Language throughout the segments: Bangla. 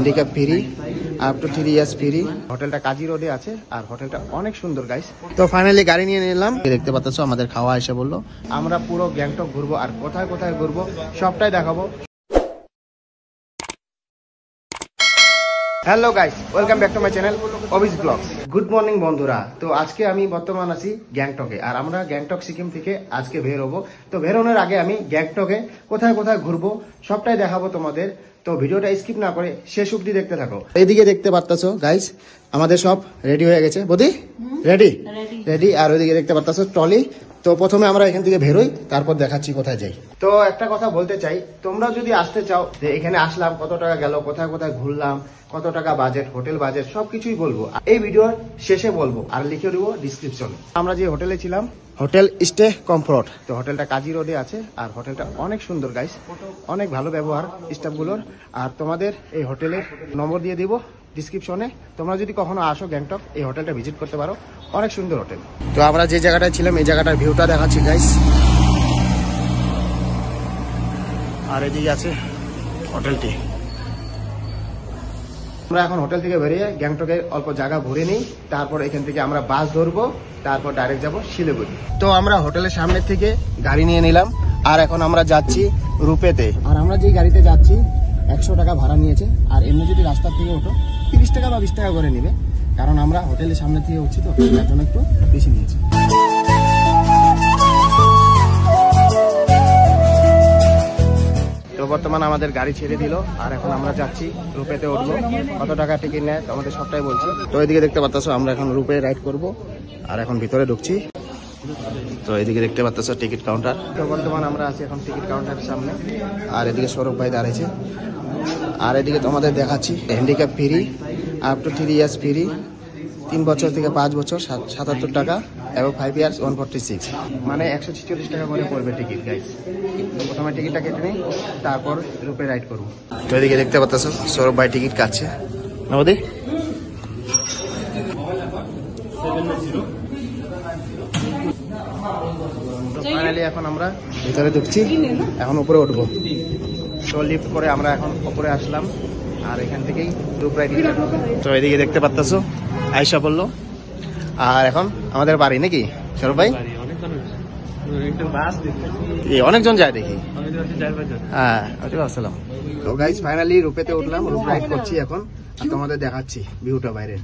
Handicap free, up to 3 years free. হোটেলটা কাজী রোডে আছে আর হোটেলটা অনেক সুন্দর গাইস। তো ফাইনালি গাড়ি নিয়ে নিলাম। দেখতে পাচ্ছ আমাদের খাওয়া এসে বললো আমরা পুরো গ্যাংটক ঘুরবো আর কোথায় কোথায় ঘুরবো সবটাই দেখাবো। Hello guys, welcome back to my channel অবিস ব্লগস। গুড মর্নিং বন্ধুরা। তো আজকে আমি বর্তমান আছি গ্যাংটকে আর আমরা গ্যাংটক সিকিম থেকে আজকে বের হবো। তো বেরোনোর আগে আমি গ্যাংটকে কোথায় কোথায় ঘুরবো সবটাই দেখাবো তোমাদের। তো ভিডিওটা স্কিপ না করে শেষ অবধি দেখতে থাকো। এইদিকে দেখতে পারতাছো গাইস আমাদের সব রেডি হয়ে গেছে। বদি রেডি রেডি। আর ওইদিকে দেখতে পারতাছো ট্রলি। তো প্রথমে আমরা এখান থেকে বেরোই, তারপর দেখাচ্ছি কোথায় যাই। তো একটা কথা বলতে চাই, তোমরা যদি আসতে চাও যে এখানে আসলাম কত টাকা গেল, কোথায় কোথায় ঘুরলাম, কত টাকা বাজেট, হোটেল বাজেট সবকিছুই বলবো এই ভিডিওর শেষে বলবো আর লিখে দেবো ডিসক্রিপশনে। আমরা যে হোটেলে ছিলাম হোটেল স্টে কমফোর্ট। তো হোটেলটা কাজী রোডে আছে আর হোটেলটা অনেক সুন্দর গাইস, অনেক ভালো ব্যবহার স্টাফগুলোর। আর তোমাদের এই হোটেলের নম্বর দিয়ে দিব ডিসক্রিপশনে। তোমরা যদি কখনো আসো গ্যাংটক এই হোটেলটা ভিজিট করতে পারো, অনেক সুন্দর হোটেল। তো আমরা যে জায়গাটায় ছিলাম এই জায়গাটার ভিউটা দেখাচ্ছি গাইস। আর এদিকে আছে হোটেলটি। আমরা এখন হোটেল থেকে বেরিয়ে গ্যাংটকের অল্প জায়গা ঘুরে নিই, তারপর এখান থেকে আমরা বাস ধরবো, তারপর ডাইরেক্ট যাবো শিলিগুড়ি। তো আমরা হোটেলের সামনে থেকে গাড়ি নিয়ে নিলাম আর এখন আমরা যাচ্ছি রূপেতে। আর আমরা যে গাড়িতে যাচ্ছি 100 টাকা ভাড়া নিয়েছে। আর এমনি যদি রাস্তার থেকে ওঠো 30 টাকা বা 20 টাকা করে নেবে, কারণ আমরা হোটেলের সামনে থেকে উঠছি তো তার জন্য একটু বেশি নিয়েছি। তো বর্তমানে আমাদের গাড়ি ছেড়ে দিল আর এখন আমরা যাচ্ছি রূপেতে উঠবো। কত টাকা টিকিট নেয় আমাদের সবটাই বলছি। তো এদিকে দেখতে পাচ্ছ আমরা এখন রূপে রাইড করব আর এখন ভিতরে ঢুকছি। তো এদিকে দেখতে পাচ্ছ টিকিট কাউন্টার। তো বর্তমানে আমরা আছি এখন টিকিট কাউন্টারের সামনে আর এদিকে সৌরভ ভাই দাঁড়িয়েছে। আর এদিকে তোমাদের দেখাচ্ছি handicap free, up to 3 years free, 3 বছর থেকে 5 বছর 77 টাকা এবং 5 ইয়ার্স 146, মানে 146 টাকা করে পড়বে টিকিট গাইস। প্রথমে টিকিটটা কেটে নিই, তারপর রূপে রাইড করবো। তো এদিকে দেখতে পাচ্ছ সৌরভ ভাই টিকিট কাটছে। নবদি ফাইনালি এখন আমরা ভিতরে ঢুকছি, এখন উপরে উঠবো। তো লিফট করে আমরা এখন উপরে আসলাম আর এখান থেকেই রূপ রাইড। তো এদিকে দেখতে পাচ্ছ আয়সা বললো আর এখন আমাদের বাড়ি নাকি সৌরভ ভাই? অনেকজন যায় দেখি। হ্যাঁ ওটাই ভাবছিলাম। তো গাইস ফাইনালি রূপেতে উঠলাম, রূপ রাইড করছি এখন আর তোমাদের দেখাচ্ছি ভিউটা বাইরে।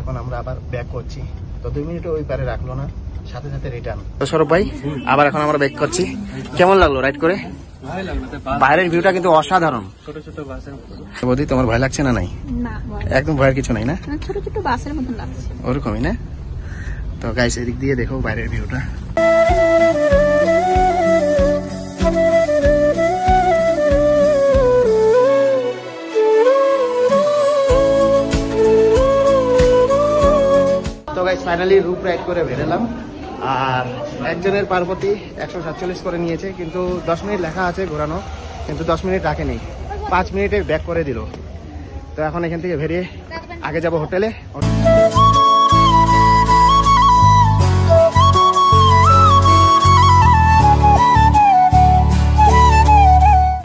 এখন আমরা আবার ব্যাক করছি। তো 2 মিনিট ওই পারে রাখলো না, সাথে সাথে রিটার্ন। তো সৌরভ ভাই আবার এখন আমরা ব্যাক করছি। কেমন লাগলো রাইড করে? বাইরের ভিউটা কিন্তু অসাধারণ। ছোট ছোট বাসের বদি তোমার ভয় লাগছে না? নাই একদম ভয়ের কিছু নাই না? ছোট ছোট বাসের মতো লাগছে ওরকমই না? তো গাইস এদিক দিয়ে দেখো বাইরের ভিউটা। ফাইনালি রূপ রাইড করে বেরোলাম আর একজনের পার প্রতি 147 করে নিয়েছে, কিন্তু 10 মিনিট লেখা আছে ঘোরানো, কিন্তু 10 মিনিট রাখেনি, 5 মিনিটে ব্যাক করে দিল। তো এখন এখান থেকে বেরিয়ে আগে যাব হোটেলে।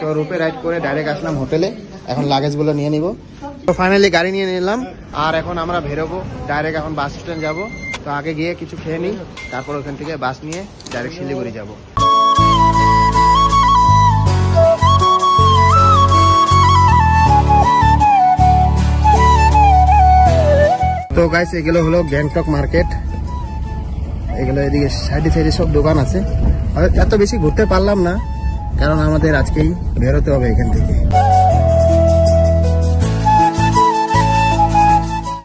তো রূপে রাইড করে ডাইরেক্ট আসলাম হোটেলে, এখন লাগেজগুলো নিয়ে নিব। তো ফাইনালি গাড়ি নিয়ে নিলাম আর এখন আমরা বেরোবো ডাইরেক্ট, এখন বাস স্ট্যান্ড যাবো। তো আগে গিয়ে কিছু খেয়ে নিই, তারপর ওখান থেকে বাস নিয়ে ডাইরেক্ট শিলিগুড়ি যাব। তো গাইস এগুলো হলো গ্যাংটক মার্কেট। এগুলো এদিকে সাইডে সাইডে সব দোকান আছে। এত বেশি ঘুরতে পারলাম না কারণ আমাদের আজকেই বেরোতে হবে এখান থেকে।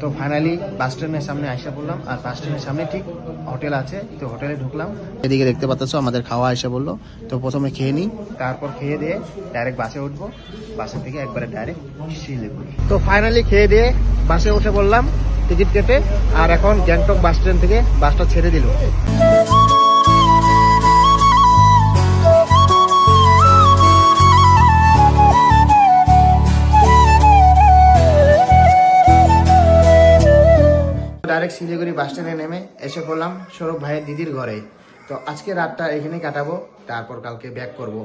তো ফাইনালি বাস স্ট্যান্ডের সামনে আইসা পড়লাম, আর বাস স্ট্যান্ডের সামনে ঠিক হোটেল আছে, তো হোটেলে ঢুকলাম। এদিকে দেখতে পাচ্ছ আমাদের খাওয়া আইসা বললো, তো প্রথমে খেয়ে নিই, তারপর খেয়ে দিয়ে ডাইরেক্ট বাসে উঠবো, বাসে থেকে একবারে ডাইরেক্ট শিলিগুড়ি। তো ফাইনালি খেয়ে দিয়ে বাসে উঠে বললাম টিকিট কেটে, আর এখন গ্যাংটক বাস স্ট্যান্ড থেকে বাসটা ছেড়ে দিল। ডাইরেক্ট শিলিগুড়ি বাস স্ট্যান্ডে নেমে এসে পড়লাম সৌরভ ভাইয়ের দিদির ঘরে। তো আজকে রাতটা এখানেই কাটাবো, তারপর কালকে ব্যাক করব।